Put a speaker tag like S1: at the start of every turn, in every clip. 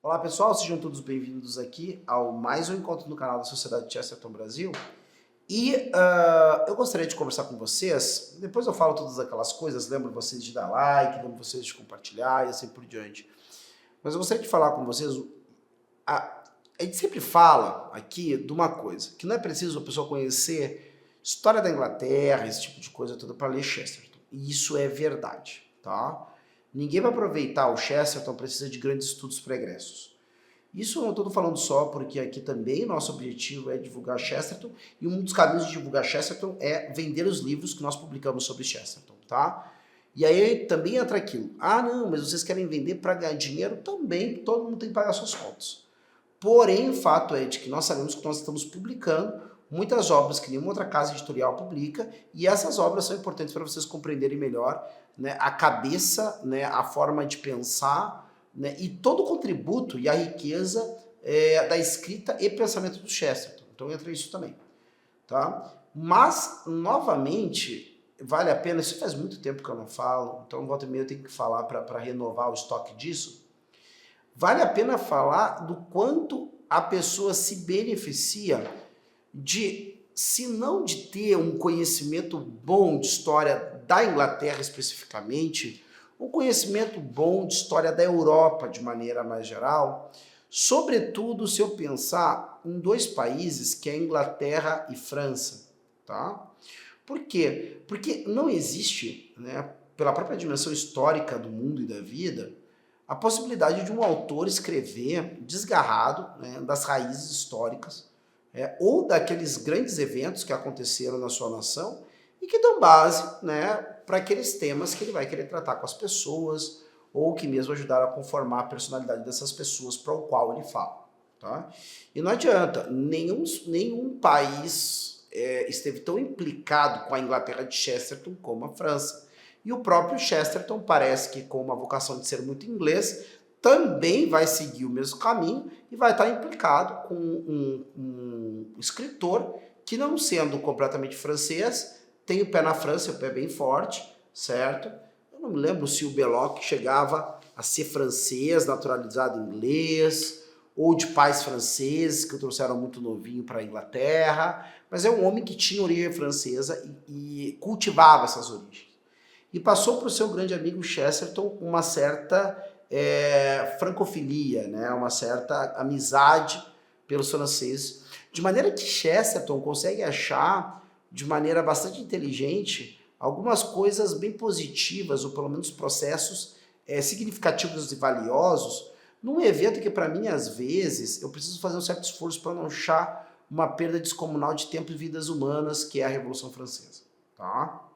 S1: Olá pessoal, sejam todos bem-vindos aqui ao mais um encontro no canal da Sociedade Chesterton Brasil. E eu gostaria de conversar com vocês, depois eu falo todas aquelas coisas, lembro vocês de dar like, lembro vocês de compartilhar e assim por diante. Mas eu gostaria de falar com vocês, a gente sempre fala aqui de uma coisa, que não é preciso a pessoa conhecer história da Inglaterra, esse tipo de coisa toda para ler Chesterton. E isso é verdade, tá? Ninguém vai aproveitar o Chesterton, precisa de grandes estudos pregressos. Isso eu não estou falando só porque aqui também nosso objetivo é divulgar Chesterton, e um dos caminhos de divulgar Chesterton é vender os livros que nós publicamos sobre Chesterton, tá? E aí também entra aquilo, não, mas vocês querem vender para ganhar dinheiro? Também, todo mundo tem que pagar suas contas. Porém, o fato é de que nós sabemos que nós estamos publicando muitas obras que nenhuma outra casa editorial publica, e essas obras são importantes para vocês compreenderem melhor, né, a cabeça, né, a forma de pensar, né, e todo o contributo e a riqueza da escrita e pensamento do Chesterton. Então entra isso também. Tá? Mas, novamente, vale a pena, isso faz muito tempo que eu não falo, então volta e meia eu tenho que falar para renovar o estoque disso. Vale a pena falar do quanto a pessoa se beneficia de, se não de ter um conhecimento bom de história da Inglaterra especificamente, um conhecimento bom de história da Europa de maneira mais geral, sobretudo se eu pensar em dois países que é Inglaterra e França, tá? Por quê? Porque não existe, né, pela própria dimensão histórica do mundo e da vida, a possibilidade de um autor escrever desgarrado, né, das raízes históricas, ou daqueles grandes eventos que aconteceram na sua nação e que dão base, né, para aqueles temas que ele vai querer tratar com as pessoas, ou que mesmo ajudaram a conformar a personalidade dessas pessoas para o qual ele fala. Tá? E não adianta, nenhum país esteve tão implicado com a Inglaterra de Chesterton como a França. E o próprio Chesterton parece que, com uma vocação de ser muito inglês, também vai seguir o mesmo caminho e vai estar implicado com um escritor que, não sendo completamente francês, tem o pé na França, o pé bem forte, certo? Eu não me lembro se o Belloc chegava a ser francês, naturalizado inglês, ou de pais franceses que o trouxeram muito novinho para a Inglaterra, mas é um homem que tinha origem francesa e cultivava essas origens. E passou para o seu grande amigo Chesterton uma certa francofilia, né? Uma certa amizade pelos franceses, de maneira que Chesterton consegue achar, de maneira bastante inteligente, algumas coisas bem positivas, ou pelo menos processos significativos e valiosos, num evento que, para mim, às vezes, eu preciso fazer um certo esforço para não achar uma perda descomunal de tempo e vidas humanas, que é a Revolução Francesa. Tá?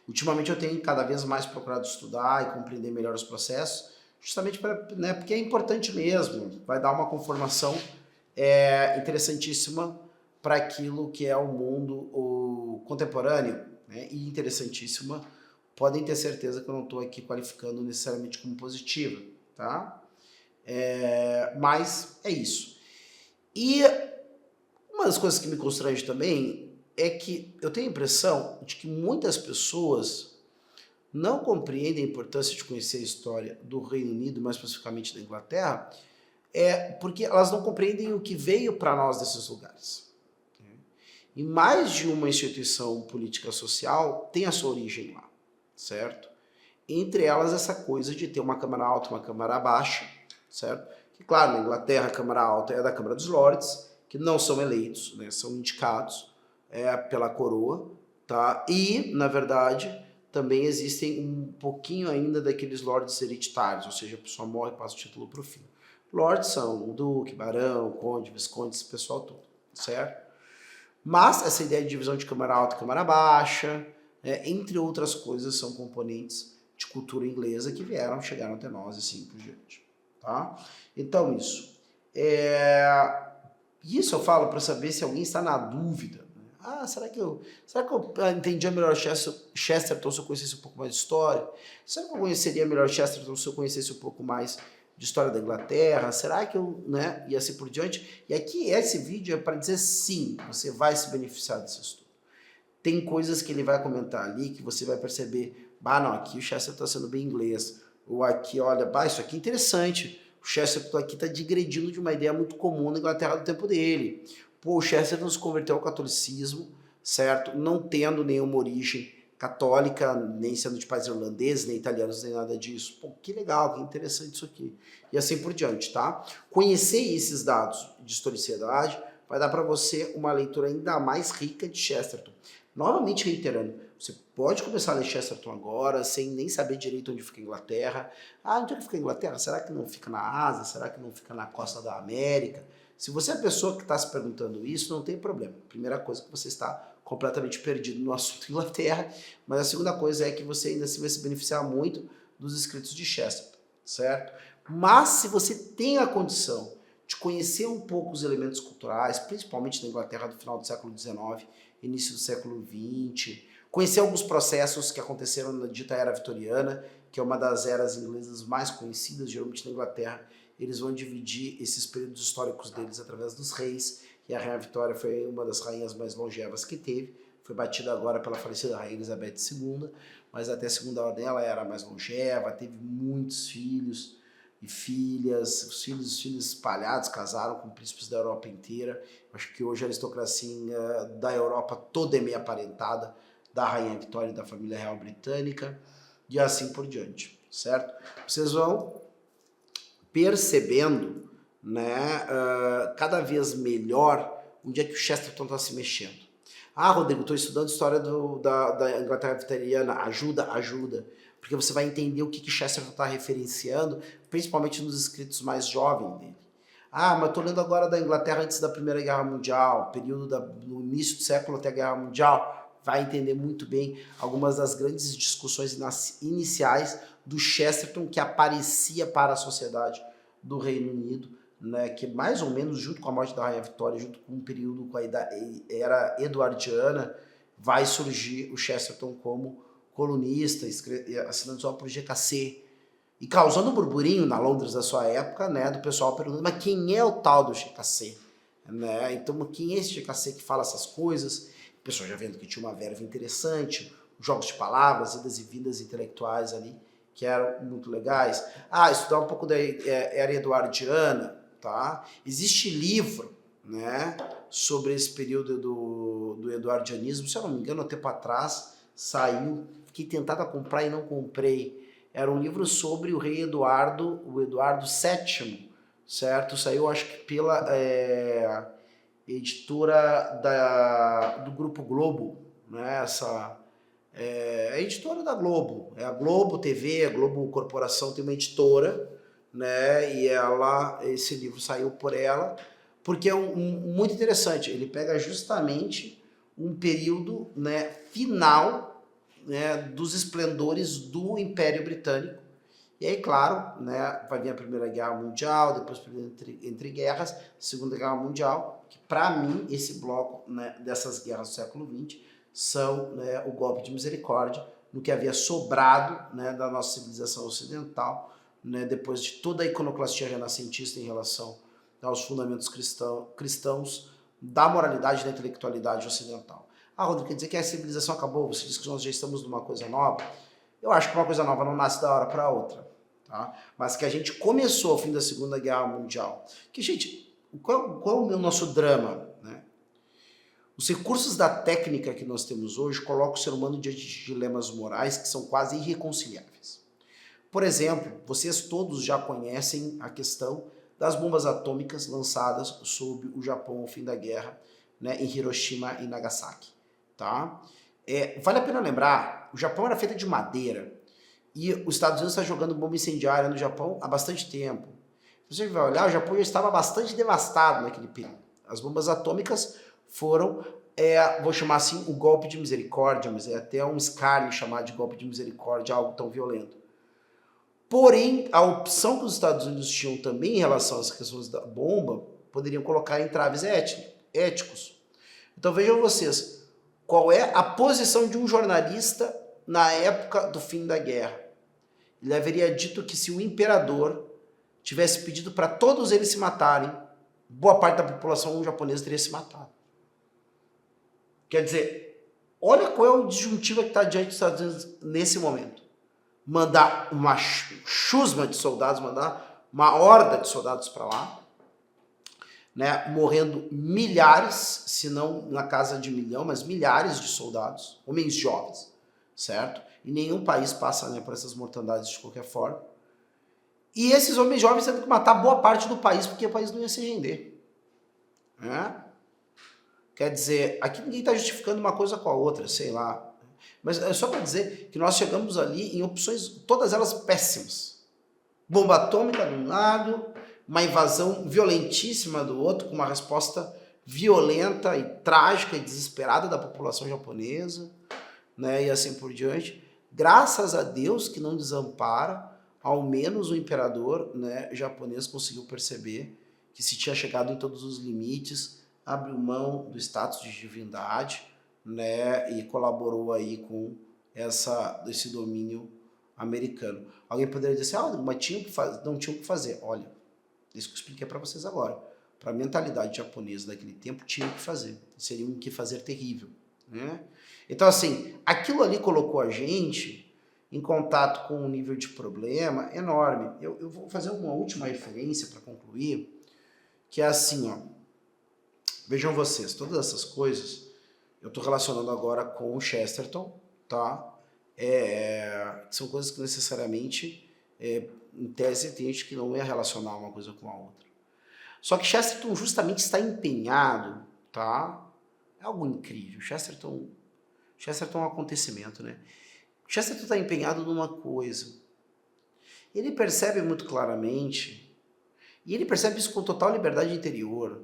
S1: Ultimamente eu tenho cada vez mais procurado estudar e compreender melhor os processos, justamente né, porque é importante mesmo, vai dar uma conformação interessantíssima para aquilo que é o mundo contemporâneo, né, e interessantíssima. Podem ter certeza que eu não estou aqui qualificando necessariamente como positiva, tá? Mas é isso. E uma das coisas que me constrange também é que eu tenho a impressão de que muitas pessoas não compreendem a importância de conhecer a história do Reino Unido, mais especificamente da Inglaterra, porque elas não compreendem o que veio para nós desses lugares. E mais de uma instituição política social tem a sua origem lá, certo? Entre elas essa coisa de ter uma Câmara Alta e uma Câmara Baixa, certo? Que, claro, na Inglaterra a Câmara Alta é da Câmara dos Lords, que não são eleitos, né, são indicados pela coroa, tá? E, na verdade, também existem um pouquinho ainda daqueles lords hereditários, ou seja, a pessoa morre e passa o título para o filho. Lords são o duque, barão, conde, visconde, esse pessoal todo, certo? Mas essa ideia de divisão de Câmara Alta e Câmara Baixa, entre outras coisas, são componentes de cultura inglesa que chegaram até nós e assim por diante. Tá? Então, isso. Isso eu falo para saber se alguém está na dúvida. Será que eu entendia melhor Chesterton se eu conhecesse um pouco mais de história? Será que eu conheceria melhor Chesterton se eu conhecesse um pouco mais de história da Inglaterra? Será que eu, né, e assim por diante? E aqui esse vídeo é para dizer sim, você vai se beneficiar desse estudo. Tem coisas que ele vai comentar ali que você vai perceber, não, aqui o Chesterton está sendo bem inglês, ou aqui, olha, isso aqui é interessante, o Chesterton aqui está digredindo de uma ideia muito comum na Inglaterra do tempo dele. Pô, o Chesterton se converteu ao catolicismo, certo? Não tendo nenhuma origem católica, nem sendo de pais irlandeses, nem italianos, nem nada disso. Pô, que legal, que interessante isso aqui. E assim por diante, tá? Conhecer esses dados de historicidade vai dar para você uma leitura ainda mais rica de Chesterton. Novamente reiterando, você pode começar a ler Chesterton agora, sem nem saber direito onde fica a Inglaterra. Ah, onde é que fica a Inglaterra? Será que não fica na Ásia? Será que não fica na costa da América? Se você é a pessoa que está se perguntando isso, não tem problema. Primeira coisa que você está completamente perdido no assunto Inglaterra, mas a segunda coisa é que você ainda assim vai se beneficiar muito dos escritos de Chesterton, certo? Mas se você tem a condição de conhecer um pouco os elementos culturais, principalmente na Inglaterra do final do século XIX, início do século XX, conhecer alguns processos que aconteceram na dita Era Vitoriana, que é uma das eras inglesas mais conhecidas, geralmente na Inglaterra, eles vão dividir esses períodos históricos deles através dos reis, e a Rainha Vitória foi uma das rainhas mais longevas que teve, foi batida agora pela falecida Rainha Elizabeth II, mas até a segunda ordem ela era a mais longeva, teve muitos filhos e filhas, os filhos espalhados, casaram com príncipes da Europa inteira. Acho que hoje a aristocracia da Europa toda é meio aparentada da Rainha Vitória e da família real britânica, e assim por diante, certo? Vocês vão percebendo, né, cada vez melhor onde é que o Chesterton está se mexendo. Ah, Rodrigo, estou estudando história da Inglaterra vitoriana. Ajuda. Porque você vai entender o que Chesterton está referenciando, principalmente nos escritos mais jovens dele. Ah, mas estou lendo agora da Inglaterra antes da Primeira Guerra Mundial, período no início do século até a Guerra Mundial. Vai entender muito bem algumas das grandes discussões iniciais do Chesterton que aparecia para a sociedade do Reino Unido, né, que mais ou menos junto com a morte da Rainha Vitória, junto com um período com a era eduardiana, vai surgir o Chesterton como colunista, assinando só por GKC, e causando um burburinho na Londres da sua época, né, do pessoal perguntando, mas quem é o tal do GKC? Né? Então, quem é esse GKC que fala essas coisas? O pessoal já vendo que tinha uma verve interessante, jogos de palavras, idas e vindas intelectuais ali, que eram muito legais. Ah, estudar um pouco da era eduardiana, tá? Existe livro, né, sobre esse período do eduardianismo, se eu não me engano, há tempo atrás saiu, fiquei tentado a comprar e não comprei. Era um livro sobre o rei Eduardo, o Eduardo VII, certo? Saiu, acho que pela editora do Grupo Globo, né? É a editora da Globo, é a Globo TV, a Globo Corporação tem uma editora, né? E esse livro saiu por ela, porque é muito interessante. Ele pega justamente um período, né, final, né, dos esplendores do Império Britânico. E aí, claro, né, vai vir a Primeira Guerra Mundial, depois entre guerras, Segunda Guerra Mundial, que para mim esse bloco, né, dessas guerras do século XX são, né, o golpe de misericórdia, no que havia sobrado, né, da nossa civilização ocidental, né, depois de toda a iconoclastia renascentista em relação aos fundamentos cristãos da moralidade e da intelectualidade ocidental. Ah, Rodrigo, quer dizer que a civilização acabou? Você diz que nós já estamos numa coisa nova? Eu acho que uma coisa nova não nasce da hora para outra, tá? Mas que a gente começou ao fim da Segunda Guerra Mundial. Que, gente, qual é o nosso drama, né? Os recursos da técnica que nós temos hoje colocam o ser humano diante de dilemas morais que são quase irreconciliáveis. Por exemplo, vocês todos já conhecem a questão das bombas atômicas lançadas sobre o Japão ao fim da guerra, né, em Hiroshima e Nagasaki. Tá? Vale a pena lembrar, o Japão era feito de madeira e os Estados Unidos está jogando bomba incendiária no Japão há bastante tempo. Você vai olhar, o Japão já estava bastante devastado naquele período. As bombas atômicas foram, vou chamar assim, o golpe de misericórdia, mas é até um escárnio chamar de golpe de misericórdia algo tão violento. Porém, a opção que os Estados Unidos tinham também em relação às questões da bomba, poderiam colocar entraves éticos. Então vejam vocês, qual é a posição de um jornalista na época do fim da guerra? Ele haveria dito que se o imperador tivesse pedido para todos eles se matarem, boa parte da população japonesa teria se matado. Quer dizer, olha qual é o disjuntivo que está diante dos Estados Unidos nesse momento. Mandar uma chusma de soldados, mandar uma horda de soldados para lá, né, morrendo milhares, se não na casa de 1 milhão, mas milhares de soldados, homens jovens, certo? E nenhum país passa, né, por essas mortandades de qualquer forma. E esses homens jovens tendo que matar boa parte do país, porque o país não ia se render. Né? Quer dizer, aqui ninguém está justificando uma coisa com a outra, sei lá. Mas é só para dizer que nós chegamos ali em opções, todas elas péssimas. Bomba atômica de um lado, uma invasão violentíssima do outro, com uma resposta violenta e trágica e desesperada da população japonesa, né, e assim por diante. Graças a Deus que não desampara, ao menos o imperador, né, japonês conseguiu perceber que se tinha chegado em todos os limites, abriu mão do status de divindade, né, e colaborou aí com esse domínio americano. Alguém poderia dizer assim, mas não tinha o que fazer. Olha, isso que eu expliquei para vocês agora. Para a mentalidade japonesa daquele tempo, tinha o que fazer. Seria um que fazer terrível. Né? Então, assim, aquilo ali colocou a gente em contato com um nível de problema enorme. Eu vou fazer uma última referência para concluir, que é assim, ó. Vejam vocês, todas essas coisas, eu estou relacionando agora com o Chesterton, tá? São coisas que necessariamente, em tese, tem gente que não ia relacionar uma coisa com a outra. Só que Chesterton justamente está empenhado, tá? É algo incrível. Chesterton é um acontecimento, né? Chesterton está empenhado numa coisa. Ele percebe muito claramente, e ele percebe isso com total liberdade interior.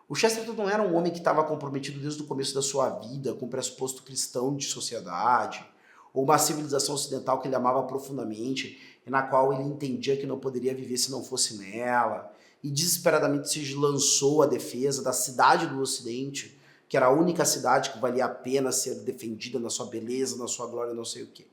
S1: O Chesterton não era um homem que estava comprometido desde o começo da sua vida com o pressuposto cristão de sociedade, ou uma civilização ocidental que ele amava profundamente, e na qual ele entendia que não poderia viver se não fosse nela, e desesperadamente se lançou à defesa da cidade do Ocidente, que era a única cidade que valia a pena ser defendida na sua beleza, na sua glória, não sei o quê.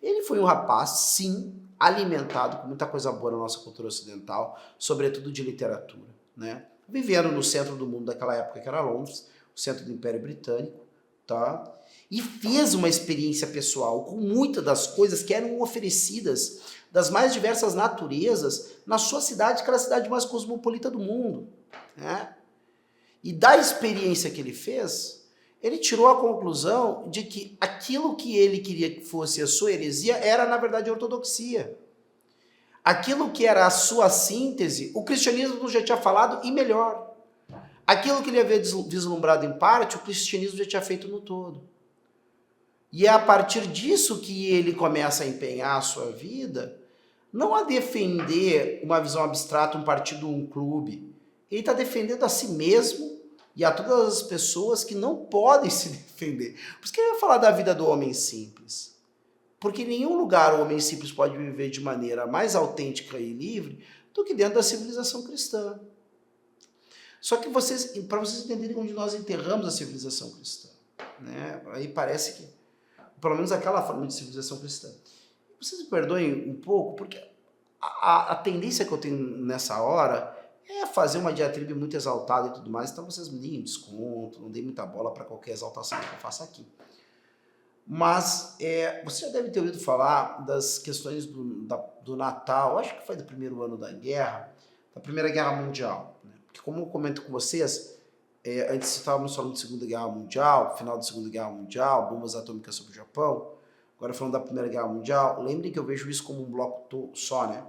S1: Ele foi um rapaz, sim, alimentado com muita coisa boa na nossa cultura ocidental, sobretudo de literatura, né? Vivendo no centro do mundo daquela época, que era Londres, o centro do Império Britânico, tá? E fez uma experiência pessoal com muitas das coisas que eram oferecidas das mais diversas naturezas na sua cidade, que era a cidade mais cosmopolita do mundo, né? E da experiência que ele fez, ele tirou a conclusão de que aquilo que ele queria que fosse a sua heresia era, na verdade, a ortodoxia. Aquilo que era a sua síntese, o cristianismo já tinha falado e melhor. Aquilo que ele havia vislumbrado em parte, o cristianismo já tinha feito no todo. E é a partir disso que ele começa a empenhar a sua vida, não a defender uma visão abstrata, um partido, um clube. Ele está defendendo a si mesmo e a todas as pessoas que não podem se defender. Por isso que eu ia falar da vida do homem simples. Porque em nenhum lugar o homem simples pode viver de maneira mais autêntica e livre do que dentro da civilização cristã. Só que para vocês entenderem onde nós enterramos a civilização cristã, né? Aí parece que, pelo menos aquela forma de civilização cristã. Vocês me perdoem um pouco, porque a tendência que eu tenho nessa hora é fazer uma diatribe muito exaltada e tudo mais, então vocês me deem desconto, não deem muita bola para qualquer exaltação que eu faça aqui. Mas você já deve ter ouvido falar das questões do Natal, acho que foi do primeiro ano da guerra, da Primeira Guerra Mundial. Né? Porque como eu comento com vocês, antes estávamos falando de Segunda Guerra Mundial, final da Segunda Guerra Mundial, bombas atômicas sobre o Japão, agora falando da Primeira Guerra Mundial, lembrem que eu vejo isso como um bloco só, né?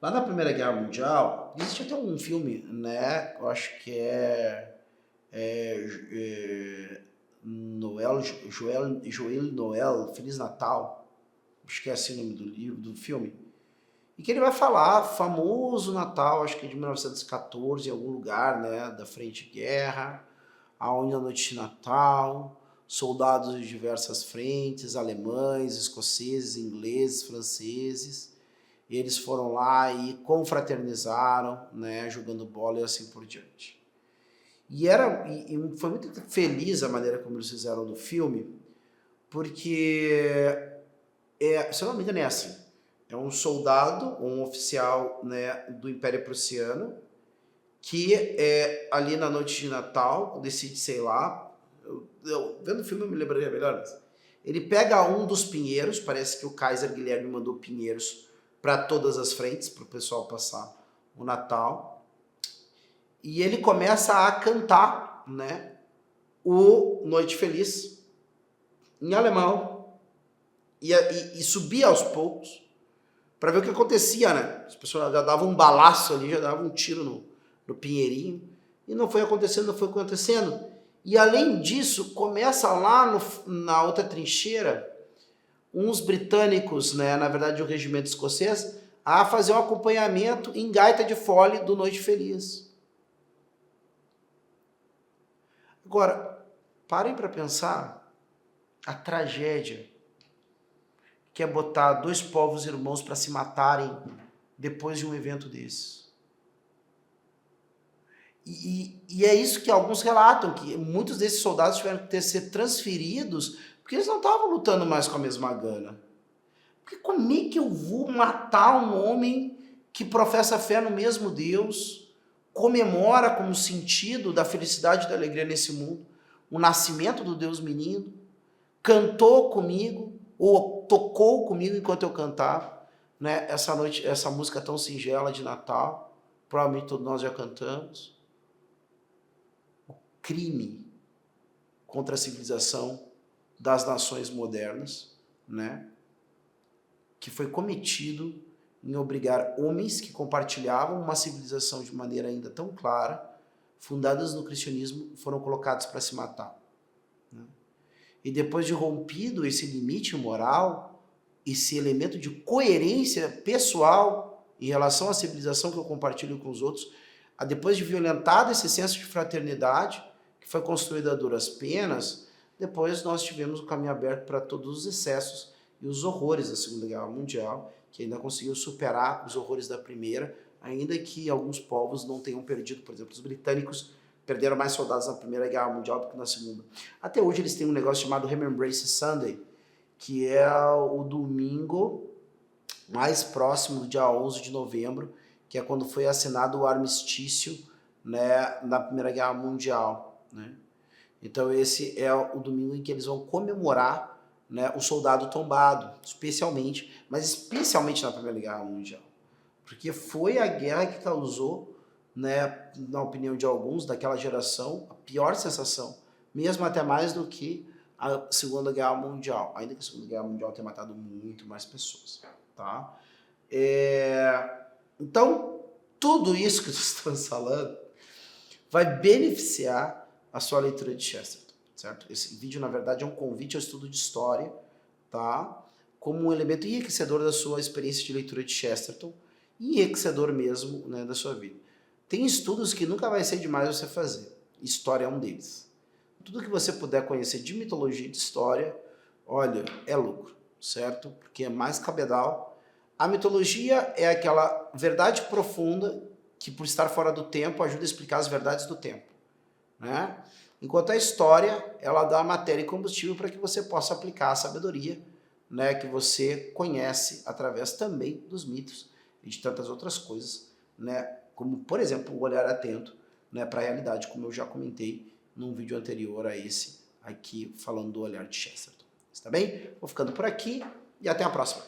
S1: Lá na Primeira Guerra Mundial, existe até um filme, né? Eu acho que Joel Noel, Feliz Natal, acho que é assim o nome do livro, do filme, e que ele vai falar, famoso Natal, acho que é de 1914, em algum lugar, né, da Frente de Guerra, aonde na noite de Natal, soldados de diversas frentes, alemães, escoceses, ingleses, franceses, eles foram lá e confraternizaram, né, jogando bola e assim por diante. E foi muito feliz a maneira como eles fizeram do filme, porque, se eu não me engano, é assim, é um soldado, um oficial, né, do Império Prussiano, que ali na noite de Natal decide, sei lá, vendo o filme eu me lembraria melhor, mas ele pega um dos pinheiros, parece que o Kaiser Guilherme mandou pinheiros para todas as frentes, para o pessoal passar o Natal. E ele começa a cantar, né, o Noite Feliz em alemão e subia aos poucos para ver o que acontecia, né? As pessoas já davam um balaço ali, já davam um tiro no pinheirinho, e não foi acontecendo, não foi acontecendo. E além disso, começa lá na outra trincheira, uns britânicos, né, na verdade o regimento escocês, a fazer um acompanhamento em gaita de fole do Noite Feliz. Agora, parem para pensar a tragédia que é botar dois povos irmãos para se matarem depois de um evento desse. E é isso que alguns relatam, que muitos desses soldados tiveram que ser transferidos porque eles não estavam lutando mais com a mesma gana. Porque como é que eu vou matar um homem que professa fé no mesmo Deus, comemora como sentido da felicidade e da alegria nesse mundo o nascimento do Deus menino, cantou comigo, ou tocou comigo enquanto eu cantava, né? Essa noite, essa música tão singela de Natal, provavelmente todos nós já cantamos. O crime contra a civilização das nações modernas, né? Que foi cometido em obrigar homens que compartilhavam uma civilização de maneira ainda tão clara, fundadas no cristianismo, foram colocados para se matar. Né? E depois de rompido esse limite moral, esse elemento de coerência pessoal em relação à civilização que eu compartilho com os outros, depois de violentado esse senso de fraternidade, que foi construído a duras penas, depois nós tivemos o caminho aberto para todos os excessos e os horrores da Segunda Guerra Mundial, que ainda conseguiu superar os horrores da Primeira, ainda que alguns povos não tenham perdido. Por exemplo, os britânicos perderam mais soldados na Primeira Guerra Mundial do que na Segunda. Até hoje eles têm um negócio chamado Remembrance Sunday, que é o domingo mais próximo do dia 11 de novembro, que é quando foi assinado o armistício, né, na Primeira Guerra Mundial. Né? Então esse é o domingo em que eles vão comemorar, né, o soldado tombado, mas especialmente na Primeira Guerra Mundial. Porque foi a guerra que causou, né, na opinião de alguns, daquela geração, a pior sensação, mesmo até mais do que a Segunda Guerra Mundial, ainda que a Segunda Guerra Mundial tenha matado muito mais pessoas. Tá? Então, tudo isso que nós estamos falando vai beneficiar a sua leitura de Chesterton, certo? Esse vídeo, na verdade, é um convite ao estudo de história, tá? Como um elemento enriquecedor da sua experiência de leitura de Chesterton e enriquecedor mesmo, né, da sua vida. Tem estudos que nunca vai ser demais você fazer. História é um deles. Tudo que você puder conhecer de mitologia e de história, olha, é lucro, certo? Porque é mais cabedal. A mitologia é aquela verdade profunda que, por estar fora do tempo, ajuda a explicar as verdades do tempo, né? Enquanto a história, ela dá matéria e combustível para que você possa aplicar a sabedoria, né, que você conhece através também dos mitos e de tantas outras coisas, né, como, por exemplo, o olhar atento, né, para a realidade, como eu já comentei num vídeo anterior a esse, aqui falando do olhar de Chesterton. Está bem? Vou ficando por aqui e até a próxima.